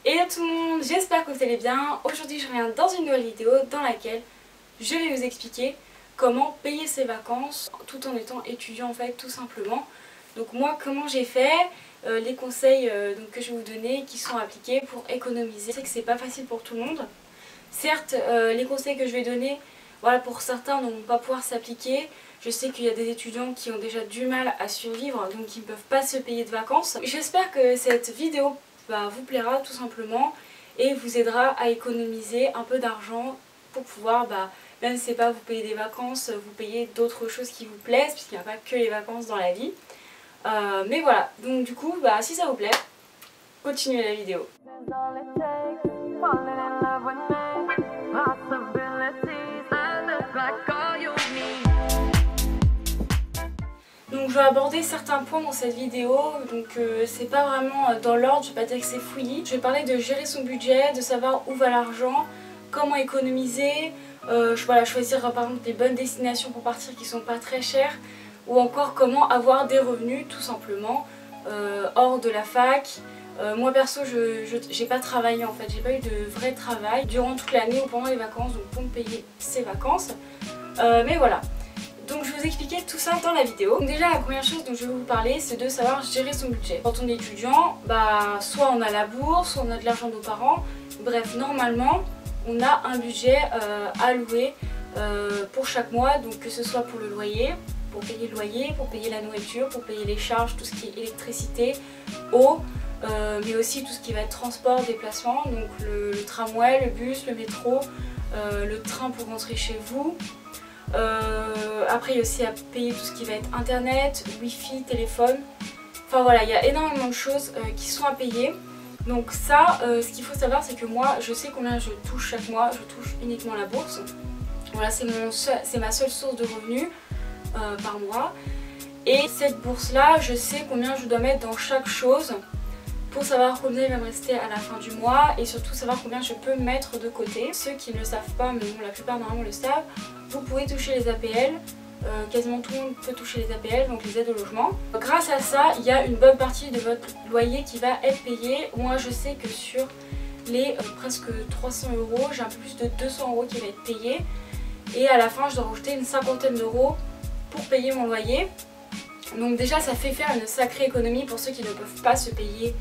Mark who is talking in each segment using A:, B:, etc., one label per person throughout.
A: Hello tout le monde, j'espère que vous allez bien. Aujourd'hui je reviens dans une nouvelle vidéo dans laquelle je vais vous expliquer comment payer ses vacances tout en étant étudiant en fait, tout simplement. Donc moi comment j'ai fait, les conseils que je vais vous donner qui sont appliqués pour économiser. Je sais que c'est pas facile pour tout le monde. Certes les conseils que je vais donner, voilà, pour certains ne vont pas pouvoir s'appliquer. Je sais qu'il y a des étudiants qui ont déjà du mal à survivre, donc qui ne peuvent pas se payer de vacances. J'espère que cette vidéo vous plaira tout simplement et vous aidera à économiser un peu d'argent pour pouvoir, même si c'est pas vous payer des vacances, vous payer d'autres choses qui vous plaisent, puisqu'il n'y a pas que les vacances dans la vie. Mais voilà, donc du coup, si ça vous plaît, continuez la vidéo. Donc je vais aborder certains points dans cette vidéo, donc c'est pas vraiment dans l'ordre, je vais pas dire que c'est fouillis. Je vais parler de gérer son budget, de savoir où va l'argent, comment économiser, choisir par exemple des bonnes destinations pour partir qui sont pas très chères, ou encore comment avoir des revenus tout simplement hors de la fac. Moi perso j'ai pas travaillé en fait, j'ai pas eu de vrai travail durant toute l'année ou pendant les vacances, donc pour me payer ses vacances. Mais voilà. Donc je vais vous expliquer tout ça dans la vidéo. Donc déjà la première chose dont je vais vous parler, c'est de savoir gérer son budget. Quand on est étudiant, soit on a la bourse, soit on a de l'argent de nos parents. Bref, normalement on a un budget alloué pour chaque mois, donc que ce soit pour le loyer, pour payer le loyer, pour payer la nourriture, pour payer les charges, tout ce qui est électricité, eau, mais aussi tout ce qui va être transport, déplacement, donc le tramway, le bus, le métro, le train pour rentrer chez vous. Après il y a aussi à payer tout ce qui va être internet, wifi, téléphone. Enfin voilà, il y a énormément de choses qui sont à payer. Donc ça, ce qu'il faut savoir, c'est que moi je sais combien je touche chaque mois. Je touche uniquement la bourse. Voilà, c'est ma seule source de revenus par mois. Et cette bourse là, je sais combien je dois mettre dans chaque chose pour savoir combien il va me rester à la fin du mois et surtout savoir combien je peux mettre de côté. Ceux qui ne le savent pas, mais bon, la plupart normalement le savent, vous pouvez toucher les APL, quasiment tout le monde peut toucher les APL, donc les aides au logement. Grâce à ça, il y a une bonne partie de votre loyer qui va être payé. Moi je sais que sur les presque 300 €, j'ai un peu plus de 200 € qui va être payé. Et à la fin je dois rajouter une cinquantaine d'euros pour payer mon loyer. Donc déjà ça fait faire une sacrée économie pour ceux qui ne peuvent pas se payer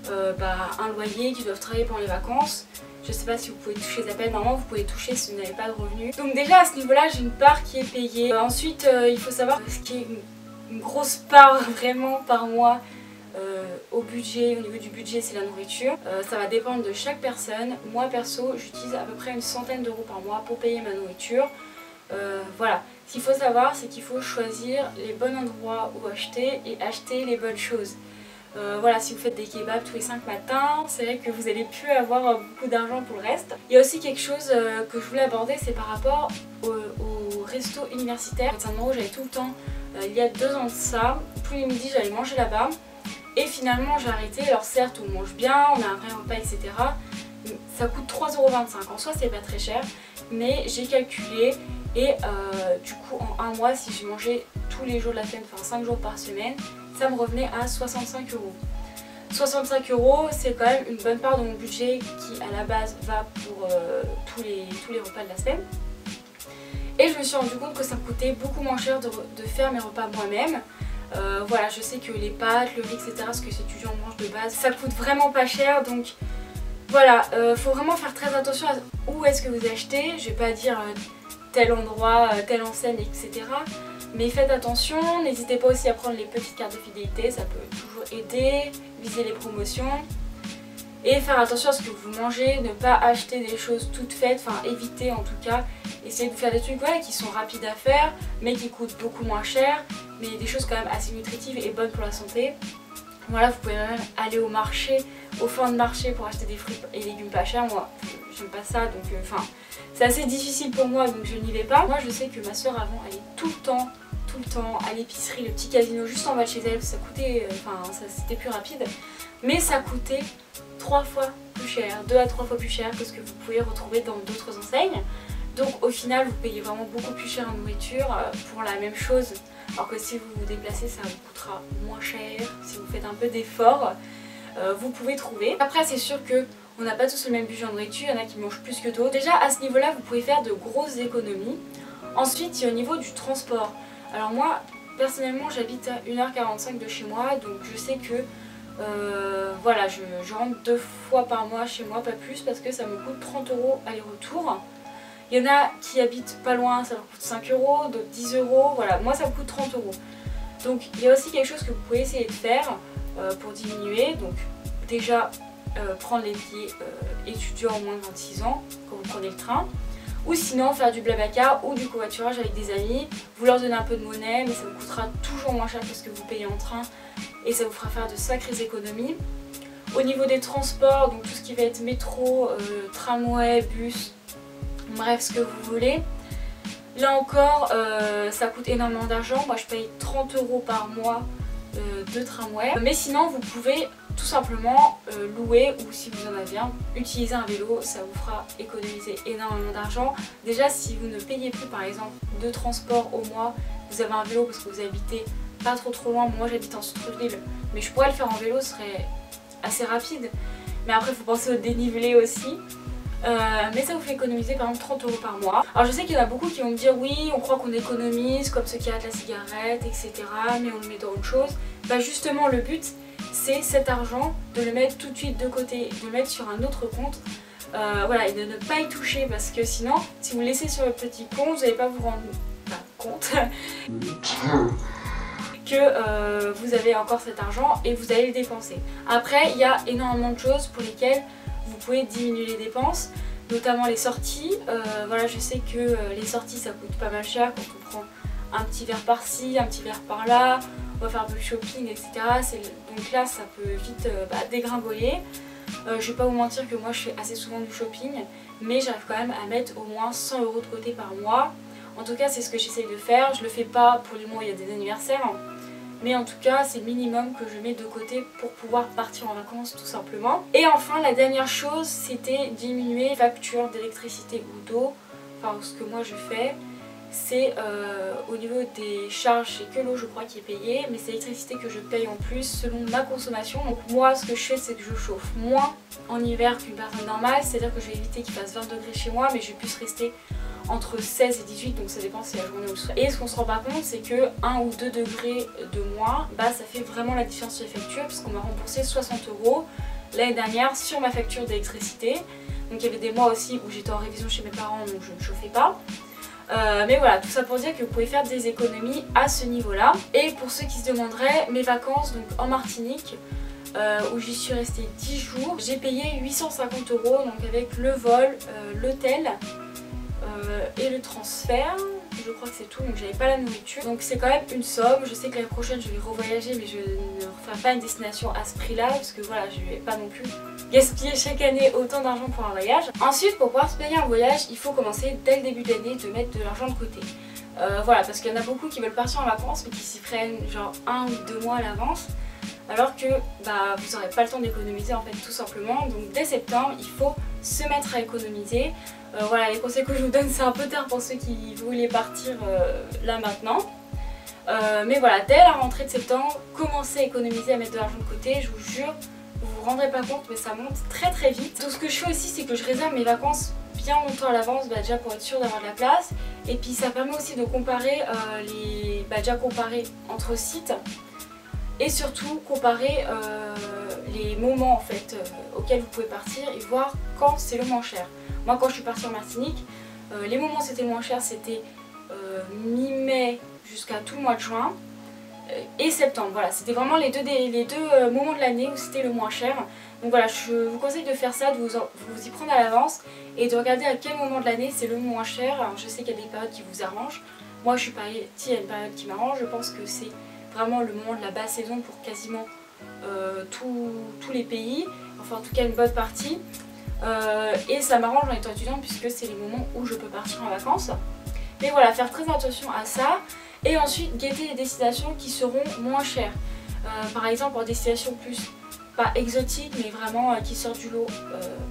A: un loyer, qui doivent travailler pendant les vacances. Je sais pas si vous pouvez toucher les appels, normalement vous pouvez toucher si vous n'avez pas de revenus. Donc déjà à ce niveau là j'ai une part qui est payée. Ensuite il faut savoir ce qui est une grosse part vraiment par mois au budget, au niveau du budget, c'est la nourriture. Ça va dépendre de chaque personne. Moi perso j'utilise à peu près une centaine d'euros par mois pour payer ma nourriture. Voilà, ce qu'il faut savoir c'est qu'il faut choisir les bons endroits où acheter et acheter les bonnes choses. Voilà, si vous faites des kebabs tous les 5 matins, c'est vrai que vous allez plus avoir beaucoup d'argent pour le reste. Il y a aussi quelque chose que je voulais aborder, c'est par rapport au resto universitaire. À Saint-Mauro, j'allais tout le temps, il y a 2 ans de ça, tous les midis j'allais manger là-bas. Et finalement j'ai arrêté. Alors certes on mange bien, on a un vrai repas, etc. Ça coûte 3,25 €, en soi c'est pas très cher. Mais j'ai calculé et du coup en un mois, si j'ai mangé tous les jours de la semaine, enfin 5 jours par semaine, ça me revenait à 65 €. 65 € c'est quand même une bonne part de mon budget qui à la base va pour tous les repas de la semaine. Et je me suis rendu compte que ça me coûtait beaucoup moins cher de faire mes repas moi-même. Voilà, je sais que les pâtes, le riz, etc., ce que les étudiants mangent de base, ça coûte vraiment pas cher. Donc voilà, faut vraiment faire très attention à où est-ce que vous achetez. Je vais pas dire tel endroit, telle enseigne, etc. Mais faites attention, n'hésitez pas aussi à prendre les petites cartes de fidélité, ça peut toujours aider, viser les promotions. Et faire attention à ce que vous mangez, ne pas acheter des choses toutes faites, enfin éviter en tout cas. Essayez de faire des trucs qui sont rapides à faire, mais qui coûtent beaucoup moins cher, mais des choses quand même assez nutritives et bonnes pour la santé. Voilà, vous pouvez même aller au marché, au fond de marché pour acheter des fruits et légumes pas chers. Moi, j'aime pas ça, donc c'est assez difficile pour moi, donc je n'y vais pas. Moi, je sais que ma soeur avant, elle est tout le temps à l'épicerie, le petit casino juste en bas de chez elle. Ça coûtait, c'était plus rapide, mais ça coûtait 3 fois plus cher, 2 à 3 fois plus cher que ce que vous pouvez retrouver dans d'autres enseignes. Donc au final, vous payez vraiment beaucoup plus cher en nourriture pour la même chose. Alors que si vous vous déplacez, ça vous coûtera moins cher si vous faites un peu d'effort. vous pouvez trouver. Après c'est sûr que on n'a pas tous le même budget en nourriture, il y en a qui mangent plus que d'autres. Déjà à ce niveau là vous pouvez faire de grosses économies. Ensuite il y a au niveau du transport. Alors moi personnellement j'habite à 1h45 de chez moi, donc je sais que voilà, je rentre 2 fois par mois chez moi, pas plus, parce que ça me coûte 30 € aller-retour. Il y en a qui habitent pas loin, ça leur coûte 5 €, d'autres 10 €, voilà, moi ça me coûte 30 €. Donc il y a aussi quelque chose que vous pouvez essayer de faire pour diminuer. Donc déjà prendre les billets étudiants au moins de 26 ans quand vous prenez le train. Ou sinon faire du blablacar ou du covoiturage avec des amis. Vous leur donnez un peu de monnaie, mais ça vous coûtera toujours moins cher que ce que vous payez en train. Et ça vous fera faire de sacrées économies. Au niveau des transports, donc tout ce qui va être métro, tramway, bus, bref ce que vous voulez. Là encore, ça coûte énormément d'argent. Moi je paye 30 € par mois de tramway. Mais sinon vous pouvez tout simplement louer, ou si vous en avez un, utiliser un vélo, ça vous fera économiser énormément d'argent. Déjà si vous ne payez plus par exemple de transport au mois, vous avez un vélo parce que vous habitez pas trop loin. Moi j'habite en centre-ville, mais je pourrais le faire en vélo, ce serait assez rapide. Mais après il faut penser au dénivelé aussi. Mais ça vous fait économiser par exemple 30 € par mois. Alors je sais qu'il y en a beaucoup qui vont me dire oui, on croit qu'on économise comme ceux qui arrêtent la cigarette, etc. Mais on le met dans autre chose. Bah justement le but c'est cet argent de le mettre tout de suite de côté, de le mettre sur un autre compte. Voilà, et de ne pas y toucher, parce que sinon si vous le laissez sur le petit compte, vous n'allez pas vous rendre compte que vous avez encore cet argent et vous allez le dépenser. Après il y a énormément de choses pour lesquelles vous pouvez diminuer les dépenses, notamment les sorties. Voilà, je sais que les sorties ça coûte pas mal cher quand on prend un petit verre par-ci, un petit verre par-là, on va faire un peu de shopping, etc. Donc là ça peut vite dégringoler. Je vais pas vous mentir que moi je fais assez souvent du shopping, mais j'arrive quand même à mettre au moins 100 € de côté par mois. En tout cas c'est ce que j'essaye de faire. Je le fais pas pour les mois où il y a des anniversaires, mais en tout cas c'est le minimum que je mets de côté pour pouvoir partir en vacances tout simplement. Et enfin la dernière chose, c'était diminuer les factures d'électricité ou d'eau. Enfin ce que moi je fais, c'est au niveau des charges, c'est que l'eau je crois qui est payée, mais c'est l'électricité que je paye en plus selon ma consommation. Donc moi ce que je fais c'est que je chauffe moins en hiver qu'une personne normale, c'est à dire que je vais éviter qu'il fasse 20 degrés chez moi, mais je puisse rester entre 16 et 18, donc ça dépend si la journée ou le soir. Et ce qu'on se rend pas compte, c'est que 1 ou 2 degrés de moins, bah ça fait vraiment la différence sur les factures, parce qu'on m'a remboursé 60 € l'année dernière sur ma facture d'électricité. Donc il y avait des mois aussi où j'étais en révision chez mes parents, donc je ne chauffais pas. Mais voilà, tout ça pour dire que vous pouvez faire des économies à ce niveau-là. Et pour ceux qui se demanderaient, mes vacances donc en Martinique, où j'y suis restée 10 jours, j'ai payé 850 €, donc avec le vol, l'hôtel et le transfert. Je crois que c'est tout, donc j'avais pas la nourriture. Donc c'est quand même une somme. Je sais que l'année prochaine je vais revoyager, mais je ne referai pas une destination à ce prix là, parce que voilà, je vais pas non plus gaspiller chaque année autant d'argent pour un voyage. Ensuite, pour pouvoir se payer un voyage, il faut commencer dès le début de l'année de mettre de l'argent de côté. Voilà, parce qu'il y en a beaucoup qui veulent partir en vacances mais qui s'y prennent genre 1 ou 2 mois à l'avance, alors que vous n'aurez pas le temps d'économiser en fait tout simplement. Donc dès septembre il faut se mettre à économiser. Voilà, les conseils que je vous donne, c'est un peu tard pour ceux qui voulaient partir là maintenant. Mais voilà, dès la rentrée de septembre, commencez à économiser, à mettre de l'argent de côté. Je vous jure, vous vous rendrez pas compte, mais ça monte très vite. Donc ce que je fais aussi, c'est que je réserve mes vacances bien longtemps à l'avance, déjà pour être sûre d'avoir de la place. Et puis ça permet aussi de comparer déjà comparer entre sites. Et surtout comparer les moments en fait auxquels vous pouvez partir et voir quand c'est le moins cher. Moi quand je suis partie en Martinique, les moments où c'était le moins cher c'était mi-mai jusqu'à tout le mois de juin et septembre. Voilà, c'était vraiment les deux moments de l'année où c'était le moins cher. Donc voilà, je vous conseille de faire ça, de vous y prendre à l'avance et de regarder à quel moment de l'année c'est le moins cher. Alors je sais qu'il y a des périodes qui vous arrangent. Moi je suis partie à une période qui m'arrange, je pense que c'est vraiment le moment de la basse saison pour quasiment tous les pays, enfin en tout cas une bonne partie. Et ça m'arrange en étant étudiante puisque c'est les moments où je peux partir en vacances. Mais voilà, faire très attention à ça. Et ensuite guetter les destinations qui seront moins chères. Par exemple en destination plus, pas exotique mais vraiment qui sort du lot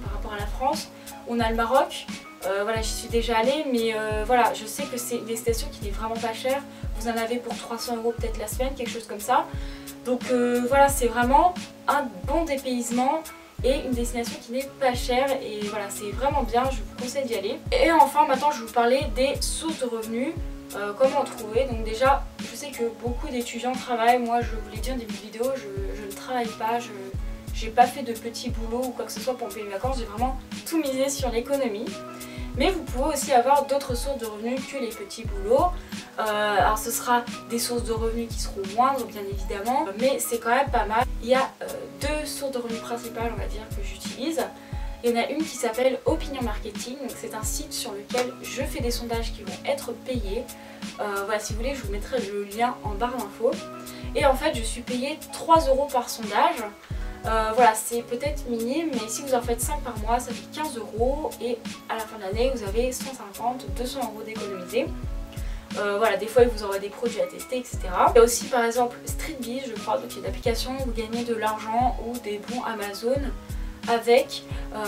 A: par rapport à la France. On a le Maroc, voilà j'y suis déjà allée mais voilà je sais que c'est une destination qui n'est vraiment pas chère. Vous en avez pour 300 € peut-être la semaine, quelque chose comme ça. Donc voilà, c'est vraiment un bon dépaysement et une destination qui n'est pas chère et voilà, c'est vraiment bien, je vous conseille d'y aller. Et enfin maintenant je vais vous parler des sources de revenus, comment en trouver. Donc déjà je sais que beaucoup d'étudiants travaillent, moi je vous l'ai dit en début de vidéo, je ne travaille pas, j'ai pas fait de petits boulots ou quoi que ce soit pour me payer mes vacances, j'ai vraiment tout misé sur l'économie. Mais vous pouvez aussi avoir d'autres sources de revenus que les petits boulots. Alors ce sera des sources de revenus qui seront moindres bien évidemment, mais c'est quand même pas mal. Il y a deux sources de revenus principales on va dire que j'utilise. Il y en a une qui s'appelle Opinion Marketing, c'est un site sur lequel je fais des sondages qui vont être payés. Voilà, si vous voulez je vous mettrai le lien en barre d'infos. Et en fait je suis payée 3 € par sondage. Voilà, c'est peut-être minime, mais si vous en faites 5 par mois, ça fait 15 € et à la fin de l'année, vous avez 150, 200 € d'économisés. Voilà, des fois, ils vous envoient des produits à tester, etc. Il y a aussi, par exemple, StreetBiz, je crois, donc il y a une application où vous gagnez de l'argent ou des bons Amazon avec,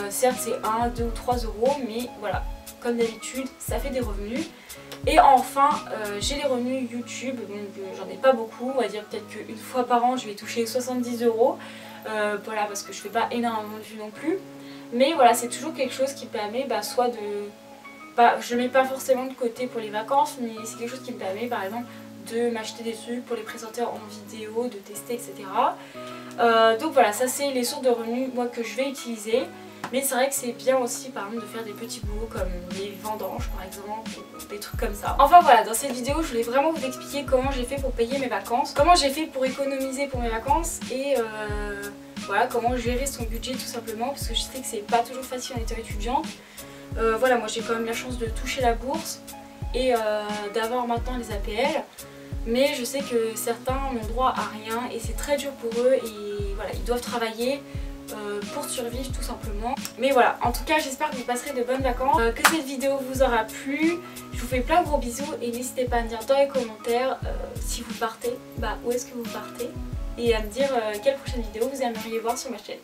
A: certes, c'est 1, 2 ou 3 €, mais voilà, comme d'habitude, ça fait des revenus. Et enfin, j'ai les revenus YouTube, donc j'en ai pas beaucoup, on va dire peut-être qu'une fois par an, je vais toucher 70 €. Voilà, parce que je fais pas énormément de vues non plus, mais voilà, c'est toujours quelque chose qui permet soit de... je le mets pas forcément de côté pour les vacances, mais c'est quelque chose qui me permet par exemple de m'acheter des trucs pour les présenter en vidéo, de tester, etc. Donc voilà, ça c'est les sources de revenus moi que je vais utiliser. Mais c'est vrai que c'est bien aussi par exemple de faire des petits boulots comme les vendanges par exemple, ou des trucs comme ça. Enfin voilà, dans cette vidéo je voulais vraiment vous expliquer comment j'ai fait pour payer mes vacances, comment j'ai fait pour économiser pour mes vacances et voilà, comment gérer son budget tout simplement, parce que je sais que c'est pas toujours facile en étant étudiante. Voilà, moi j'ai quand même la chance de toucher la bourse et d'avoir maintenant les APL. Mais je sais que certains n'ont droit à rien et c'est très dur pour eux et voilà, ils doivent travailler pour survivre tout simplement. Mais voilà, en tout cas j'espère que vous passerez de bonnes vacances, que cette vidéo vous aura plu. Je vous fais plein de gros bisous et n'hésitez pas à me dire dans les commentaires si vous partez, où est-ce que vous partez, et à me dire quelle prochaine vidéo vous aimeriez voir sur ma chaîne.